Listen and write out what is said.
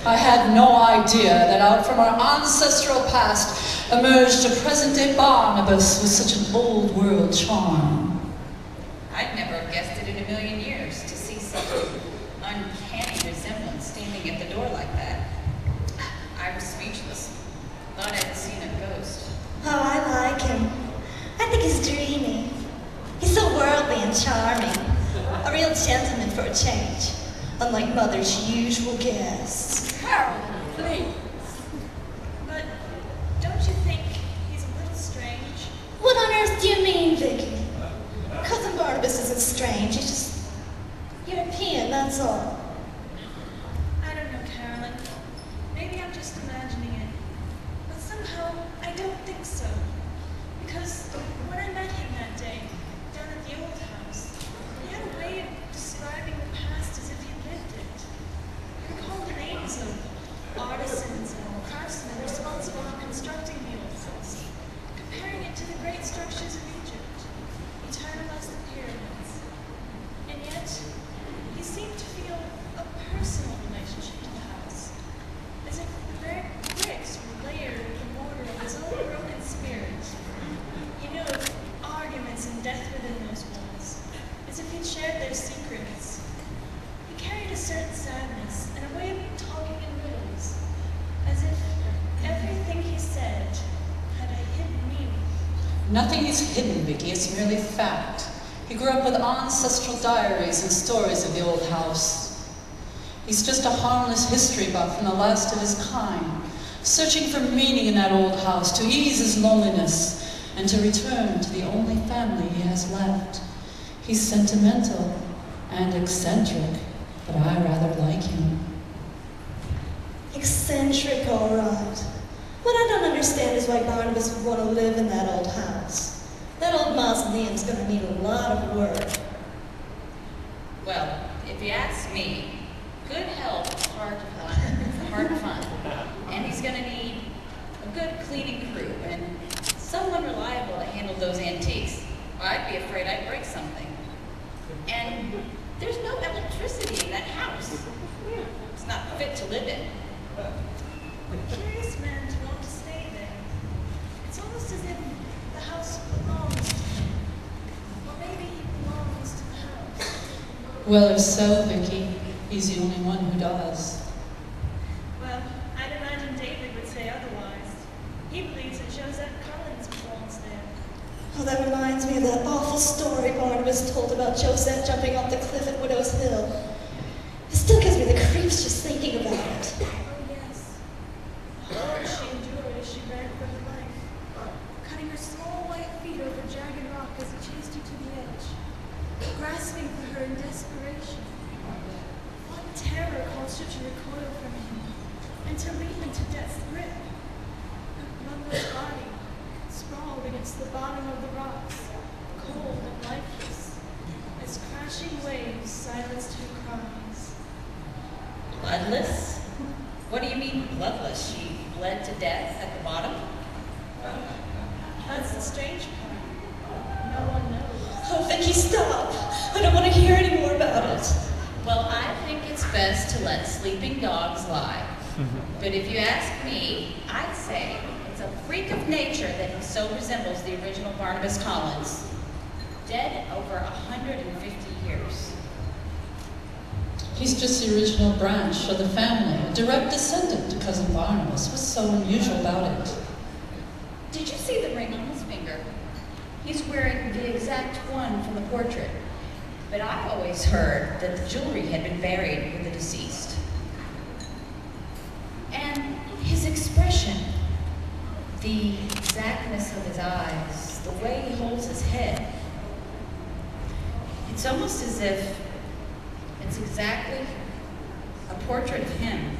I had no idea that out from our ancestral past emerged a present-day Barnabas with such an old-world charm. I'd never have guessed it in a million years, to see such an uncanny resemblance standing at the door like that. I was speechless. Thought I'd seen a ghost. Oh, I like him. I think he's dreamy. He's so worldly and charming. A real gentleman for a change, unlike Mother's usual guests. Carolyn, please. But don't you think he's a little strange? What on earth do you mean, Vicki? Cousin Barnabas isn't strange. He's just European, that's all. I don't know, Carolyn. Maybe I'm just imagining it. But somehow, I don't think so. Because when I met him that day, down at the old house, he had a way of describing the past as if he lived it. He recalled the names of artisans and craftsmen responsible for constructing the old house, comparing it to the great structures of Egypt, eternal as the pyramids. And yet, he seemed to feel a personal relationship to the house, as if the very bricks were layered with the mortar of his own broken spirit. He knew of arguments and death within those walls, as if he'd shared their secrets. He carried a certain sadness and a way of talking in riddles, as if everything he said had a hidden meaning. Nothing is hidden, Vicki. It's merely fact. He grew up with ancestral diaries and stories of the old house. He's just a harmless history buff from the last of his kind, searching for meaning in that old house to ease his loneliness and to return to the only family he has left. He's sentimental and eccentric, but I rather like him. Eccentric, all right. What I don't understand is why Barnabas would want to live in that old house. That old mausoleum's going to need a lot of work. Well, if you ask me, good health is hard to find. And he's going to need a good cleaning crew and someone reliable to handle those antiques. Well, I'd be afraid I'd break something. And there's no electricity in that house. It's not fit to live in. A curious man to want to stay there. It's almost as if the house belongs to him. Or maybe he belongs to the house. Well, if so, Vicki, he's the only one who does. Well, I'd imagine David would say otherwise. He believes that Joseph Collins belongs there. Oh, that reminds me of that awful story Barnabas told about Joseph jumping off the cliff at Widow's Hill. It still gives me the creeps just thinking about it. Oh, yes. The horror she endured as she ran for her life, cutting her small white feet over jagged rock as he chased her to the edge, grasping for her in desperation. What terror caused her to recoil from him and to leap into death's grip? Her bloodless body sprawled against the bottom of the rocks, cold and lifeless, as crashing waves silenced her cries. Bloodless? What do you mean bloodless? She bled to death at the bottom? That's the strange part. No one knows. Oh, Vicki, stop! I don't want to hear any more about it. Well, I think it's best to let sleeping dogs lie. But if you ask me, I'd say it's a freak of nature that he so resembles the original Barnabas Collins. Dead over 150 years. He's just the original branch of the family, a direct descendant to Cousin Barnabas. What's so unusual about it? Did you see the ring on his finger? He's wearing the exact one from the portrait. But I always heard that the jewelry had been buried with the deceased. And his expression, the exactness of his eyes, the way he holds his head, it's almost as if it's exactly a portrait of him.